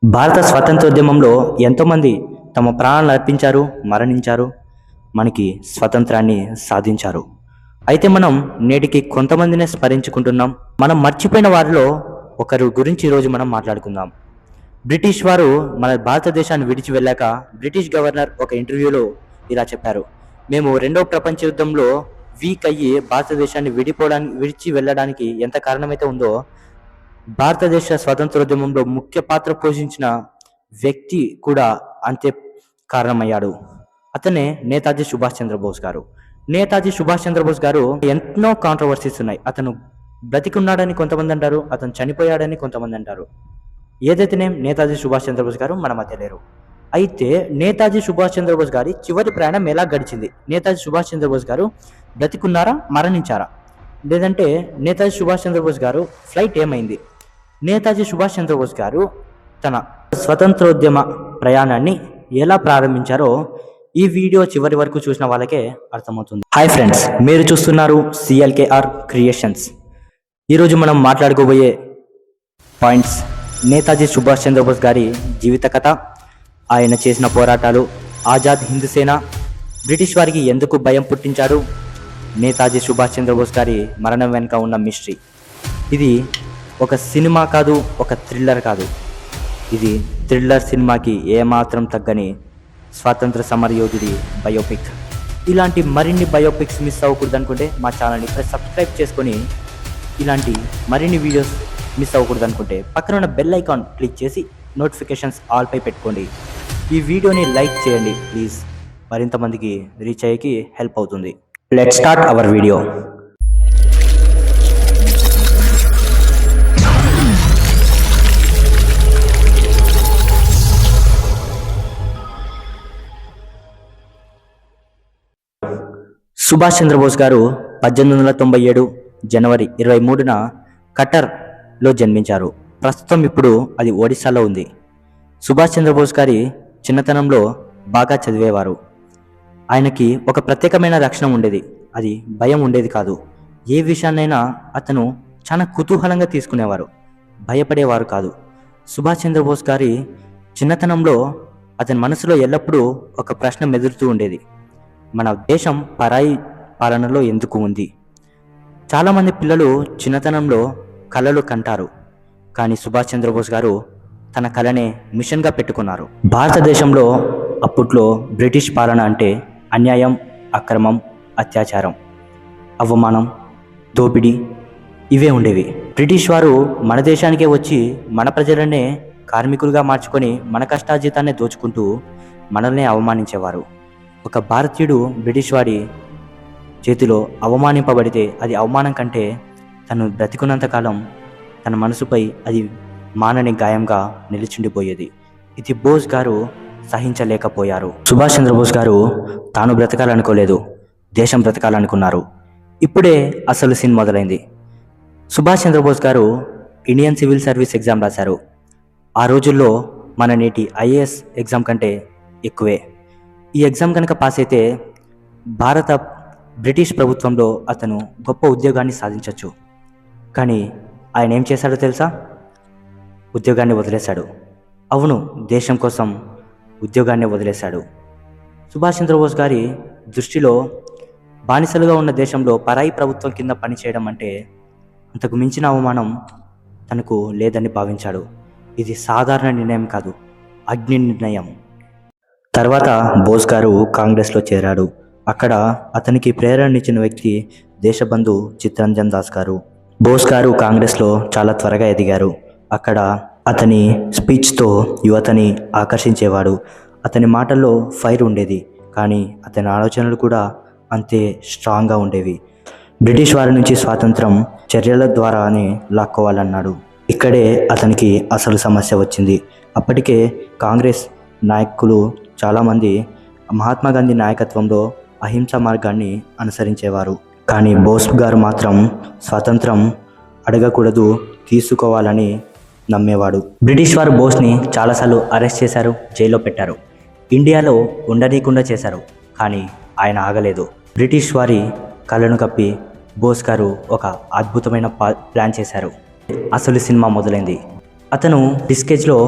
భారత స్వాతంత్రోద్యమంలో ఎంతోమంది తమ ప్రాణాలను అర్పించారు, మరణించారు, మనకి స్వతంత్రాన్ని సాధించారు. అయితే మనం నేటికి కొంతమందినే స్మరించుకుంటున్నాం. మనం మర్చిపోయిన వారిలో ఒకరు గురించి ఈరోజు మనం మాట్లాడుకుందాం. బ్రిటిష్ వారు మన భారతదేశాన్ని విడిచి వెళ్ళాక బ్రిటిష్ గవర్నర్ ఒక ఇంటర్వ్యూలో ఇలా చెప్పారు: మేము రెండవ ప్రపంచ యుద్ధంలో వీక్ అయ్యి భారతదేశాన్ని విడిచి వెళ్ళడానికి ఎంత కారణమైతే ఉందో, భారతదేశ స్వాతంత్రోద్యమంలో ముఖ్య పాత్ర పోషించిన వ్యక్తి కూడా అంతే కారణమయ్యాడు. అతనే నేతాజీ సుభాష్ చంద్రబోస్ గారు. నేతాజీ సుభాష్ చంద్రబోస్ గారు ఎన్నో కాంట్రవర్సీస్ ఉన్నాయి. అతను బ్రతికున్నాడని కొంతమంది అంటారు, అతను చనిపోయాడని కొంతమంది అంటారు. ఏదైతేనే నేతాజీ సుభాష్ చంద్రబోస్ గారు మన మధ్య లేరు. అయితే నేతాజీ సుభాష్ చంద్రబోస్ గారి చివరి ప్రయాణం ఎలా గడిచింది? నేతాజీ సుభాష్ చంద్రబోస్ గారు బ్రతికున్నారా, మరణించారా? లేదంటే నేతాజీ సుభాష్ చంద్రబోస్ గారు ఫ్లైట్ ఏమైంది? నేతాజీ సుభాష్ చంద్రబోస్ గారు తన స్వతంత్రోద్యమ ప్రయాణాన్ని ఎలా ప్రారంభించారో ఈ వీడియో చివరి వరకు చూసిన వాళ్ళకే అర్థమవుతుంది. హాయ్ ఫ్రెండ్స్, మీరు చూస్తున్నారు సిఎల్కేఆర్ క్రియేషన్స్. ఈరోజు మనం మాట్లాడుకోబోయే పాయింట్స్: నేతాజీ సుభాష్ చంద్రబోస్ గారి జీవిత కథ, ఆయన చేసిన పోరాటాలు, ఆజాద్ హింద్ సేన, బ్రిటిష్ వారికి ఎందుకు భయం పుట్టించాడు, నేతాజీ సుభాష్ చంద్రబోస్ గారి మరణం వెనుక ఉన్న మిస్టరీ. ఇది ఒక సినిమా కాదు, ఒక థ్రిల్లర్ కాదు. ఇది థ్రిల్లర్ సినిమాకి ఏమాత్రం తగ్గని స్వాతంత్ర సమరయోధుడి బయోపిక్. ఇలాంటి మరిన్ని బయోపిక్స్ మిస్ అవ్వకూడదు అనుకుంటే మా ఛానల్ని సబ్స్క్రైబ్ చేసుకొని, ఇలాంటి మరిన్ని వీడియోస్ మిస్ అవ్వకూడదు అనుకుంటే పక్కన ఉన్న బెల్ ఐకాన్ క్లిక్ చేసి నోటిఫికేషన్స్ ఆల్పై పెట్టుకోండి. ఈ వీడియోని లైక్ చేయండి ప్లీజ్, మరింత మందికి రీచ్ అయ్యేకి హెల్ప్ అవుతుంది. Let's start our video. Subhash Chandra Bose garu 1897 జనవరి 23న కటర్లో జన్మించారు. ప్రస్తుతం ఇప్పుడు అది ఒడిశాలో ఉంది. సుభాష్ చంద్రబోస్ గారి చిన్నతనంలో బాగా చదివేవారు. ఆయనకి ఒక ప్రత్యేకమైన లక్షణం ఉండేది, అది భయం ఉండేది కాదు. ఏ విషయాన్నైనా అతను చాలా కుతూహలంగా తీసుకునేవారు, భయపడేవారు కాదు. సుభాష్ చంద్రబోస్ గారి చిన్నతనంలో అతని మనసులో ఎల్లప్పుడూ ఒక ప్రశ్న మెదులుతూ ఉండేది: మన దేశం పరాయి పాలనలో ఎందుకు ఉంది? చాలామంది పిల్లలు చిన్నతనంలో కలలు కంటారు, కానీ సుభాష్ చంద్రబోస్ గారు తన కళనే మిషన్గా పెట్టుకున్నారు. భారతదేశంలో అప్పట్లో బ్రిటిష్ పాలన అంటే అన్యాయం, అక్రమం, అత్యాచారం, అవమానం, దోపిడీ ఇవే ఉండేవి. బ్రిటిష్ వారు మన దేశానికే వచ్చి మన ప్రజలనే కార్మికులుగా మార్చుకొని మన కష్టార్జితాన్ని దోచుకుంటూ మనల్ని అవమానించేవారు. ఒక భారతీయుడు బ్రిటిష్ వాడి చేతిలో అవమానింపబడితే అది అవమానం కంటే తను బ్రతికున్నంతకాలం తన మనసుపై అది మానని గాయంగా నిలిచిండిపోయేది. ఇది బోస్ గారు సహించలేకపోయారు. సుభాష్ చంద్రబోస్ గారు తాను బ్రతకాలనుకోలేదు, దేశం బ్రతకాలనుకున్నారు. ఇప్పుడే అసలు సీన్ మొదలైంది. సుభాష్ చంద్రబోస్ గారు ఇండియన్ సివిల్ సర్వీస్ ఎగ్జామ్ రాశారు. ఆ రోజుల్లో మన నేటి ఐఏఎస్ ఎగ్జామ్ కంటే ఎక్కువే. ఈ ఎగ్జామ్ కనుక పాస్ అయితే బ్రిటిష్ ప్రభుత్వంలో అతను గొప్ప ఉద్యోగాన్ని సాధించవచ్చు. కానీ ఆయన ఏం చేశాడో తెలుసా? ఉద్యోగాన్ని వదిలేశాడు. అవును, దేశం కోసం ఉద్యోగాన్ని వదిలేశాడు. సుభాష్ చంద్రబోస్ గారి దృష్టిలో బానిసలుగా ఉన్న దేశంలో పరాయి ప్రభుత్వం కింద పనిచేయడం అంటే అంతకు మించిన అవమానం తనకు లేదని భావించాడు. ఇది సాధారణ నిర్ణయం కాదు, అగ్ని నిర్ణయం. తర్వాత బోస్ గారు కాంగ్రెస్లో చేరాడు. అక్కడ అతనికి ప్రేరణనిచ్చిన వ్యక్తి దేశబంధు చిత్తరంజన్ దాస్ గారు. బోస్ గారు కాంగ్రెస్లో చాలా త్వరగా ఎదిగారు. అక్కడ అతని స్పీచ్తో యువతని ఆకర్షించేవాడు. అతని మాటల్లో ఫైర్ ఉండేది, కానీ అతని ఆలోచనలు కూడా అంతే స్ట్రాంగ్గా ఉండేవి. బ్రిటిష్ వారి నుంచి స్వాతంత్రం చర్యల ద్వారానే లాక్కోవాలన్నాడు. ఇక్కడే అతనికి అసలు సమస్య వచ్చింది. అప్పటికే కాంగ్రెస్ నాయకులు చాలామంది మహాత్మా గాంధీ నాయకత్వంలో అహింసా మార్గాన్ని అనుసరించేవారు. కానీ బోస్ గారు మాత్రం స్వాతంత్రం అడగకూడదు, తీసుకోవాలని నమ్మేవాడు. బ్రిటిష్ వారు బోస్ని చాలాసార్లు అరెస్ట్ చేశారు, జైల్లో పెట్టారు, ఇండియాలో ఉండనీయకుండా చేశారు. కానీ ఆయన ఆగలేదు. బ్రిటిష్ వారి కళ్ళను కప్పి బోస్ గారు ఒక అద్భుతమైన ప్లాన్ చేశారు. అసలు సినిమా మొదలైంది. అతను డిస్కేజ్లో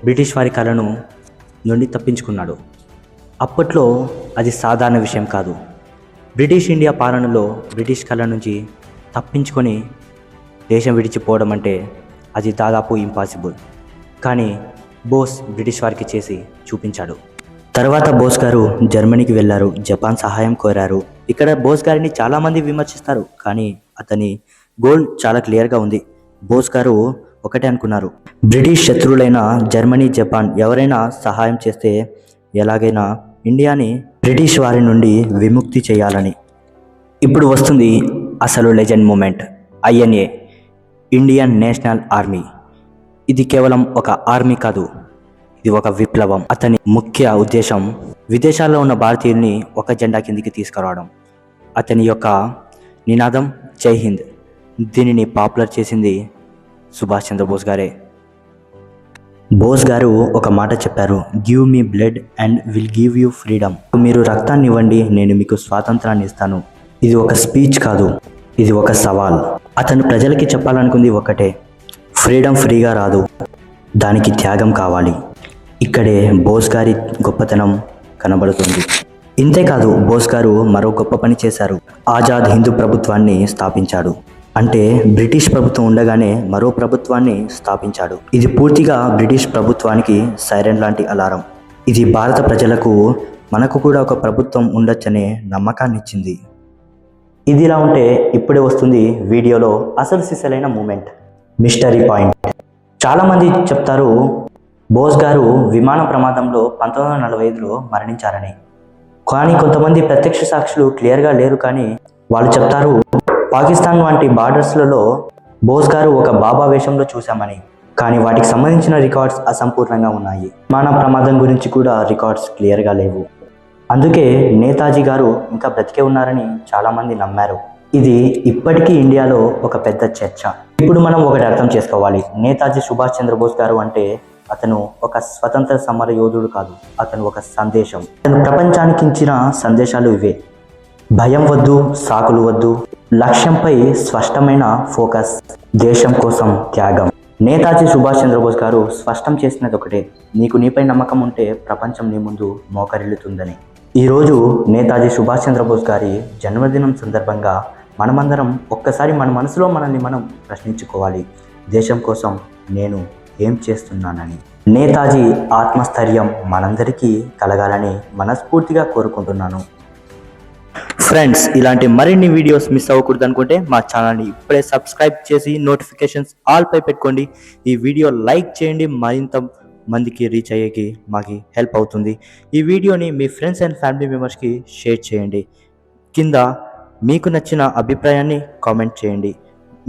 బ్రిటిష్ వారి కళను నుండి తప్పించుకున్నాడు. అప్పట్లో అది సాధారణ విషయం కాదు. బ్రిటిష్ ఇండియా పాలనలో బ్రిటిష్ కళ నుంచి తప్పించుకొని దేశం విడిచిపోవడం అంటే అది దాదాపు ఇంపాసిబుల్. కానీ బోస్ బ్రిటిష్ వారికి చేసి చూపించాడు. తర్వాత బోస్ గారు జర్మనీకి వెళ్ళారు, జపాన్ సహాయం కోరారు. ఇక్కడ బోస్ గారిని చాలామంది విమర్శిస్తారు, కానీ అతని గోల్ చాలా క్లియర్గా ఉంది. బోస్ గారు ఒకటే అనుకున్నారు, బ్రిటిష్ శత్రువులైన జర్మనీ, జపాన్ ఎవరైనా సహాయం చేస్తే ఎలాగైనా ఇండియాని బ్రిటిష్ వారి నుండి విముక్తి చేయాలని. ఇప్పుడు వస్తుంది అసలు legend moment. INA, Indian National Army. ఇది కేవలం ఒక ఆర్మీ కాదు, ఇది ఒక విప్లవం. అతని ముఖ్య ఉద్దేశం విదేశాల్లో ఉన్న భారతీయుల్ని ఒక జెండా కిందికి తీసుకురావడం. అతని యొక్క నినాదం జై హింద్. దీనిని పాపులర్ చేసింది సుభాష్ చంద్రబోస్ గారే. బోస్ గారు ఒక మాట చెప్పారు, give me blood and will give you freedom. మీరు రక్తాన్ని ఇవ్వండి, నేను మీకు స్వాతంత్రాన్ని ఇస్తాను. ఇది ఒక స్పీచ్ కాదు, ఇది ఒక సవాల్. అతను ప్రజలకి చెప్పాలనుకుంది ఒకటే, ఫ్రీడమ్ ఫ్రీగా రాదు, దానికి త్యాగం కావాలి. ఇక్కడే బోస్ గారి గొప్పతనం కనబడుతుంది. ఇంతేకాదు, బోస్ గారు మరో గొప్ప పని చేశారు. ఆజాద్ హిందూ ప్రభుత్వాన్ని స్థాపించాడు. అంటే బ్రిటిష్ ప్రభుత్వం ఉండగానే మరో ప్రభుత్వాన్ని స్థాపించాడు. ఇది పూర్తిగా బ్రిటిష్ ప్రభుత్వానికి సైరన్ లాంటి అలారం. ఇది భారత ప్రజలకు మనకు కూడా ఒక ప్రభుత్వం ఉండొచ్చనే నమ్మకాన్ని ఇచ్చింది. ఇది ఇలా ఉంటే ఇప్పుడే వస్తుంది వీడియోలో అసలు సిసలైన మూమెంట్, మిస్టరీ పాయింట్. చాలామంది చెప్తారు బోస్ గారు విమాన ప్రమాదంలో 1945లో మరణించారని. కానీ కొంతమంది ప్రత్యక్ష సాక్షులు క్లియర్గా లేరు. కానీ వాళ్ళు చెప్తారు పాకిస్తాన్ వంటి బార్డర్స్లలో బోస్ గారు ఒక బాబా వేషంలో చూశామని. కానీ వాటికి సంబంధించిన రికార్డ్స్ అసంపూర్ణంగా ఉన్నాయి. విమాన ప్రమాదం గురించి కూడా రికార్డ్స్ క్లియర్గా లేవు. అందుకే నేతాజీ గారు ఇంకా బ్రతికే ఉన్నారని చాలామంది నమ్మారు. ఇది ఇప్పటికీ ఇండియాలో ఒక పెద్ద చర్చ. ఇప్పుడు మనం ఒకటి అర్థం చేసుకోవాలి, నేతాజీ సుభాష్ చంద్రబోస్ గారు అంటే అతను ఒక స్వతంత్ర సమర యోధుడు కాదు, అతను ఒక సందేశం. అతను ప్రపంచానికి ఇచ్చిన సందేశాలు ఇవే: భయం వద్దు, సాకులు వద్దు, లక్ష్యంపై స్పష్టమైన ఫోకస్, దేశం కోసం త్యాగం. నేతాజీ సుభాష్ చంద్రబోస్ గారు స్పష్టం చేసినది ఒకటే, నీకు నీపై నమ్మకం ఉంటే ప్రపంచం నీ ముందు మోకరిల్లుతుందని. ఈరోజు నేతాజీ సుభాష్ చంద్రబోస్ గారి జన్మదినం సందర్భంగా మనమందరం ఒక్కసారి మన మనసులో మనల్ని మనం ప్రశ్నించుకోవాలి, దేశం కోసం నేను ఏం చేస్తున్నానని. నేతాజీ ఆత్మస్థైర్యం మనందరికీ కలగాలని మనస్ఫూర్తిగా కోరుకుంటున్నాను. ఫ్రెండ్స్, ఇలాంటి మరిన్ని వీడియోస్ మిస్ అవ్వకూడదు అనుకుంటే మా ఛానల్ని ఇప్పుడే సబ్స్క్రైబ్ చేసి నోటిఫికేషన్స్ ఆల్ పై పెట్టుకోండి. ఈ వీడియో లైక్ చేయండి, మరింత మందికి రీచ్ అయ్యేకి మాకు హెల్ప్ అవుతుంది. ఈ వీడియోని మీ ఫ్రెండ్స్ అండ్ ఫ్యామిలీ మెంబర్స్కి షేర్ చేయండి. కింద మీకు నచ్చిన అభిప్రాయాన్ని కామెంట్ చేయండి.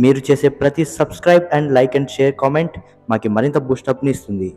మీరు చేసే ప్రతి subscribe and like and share comment మాకు మరింత బూస్టప్ని ఇస్తుంది.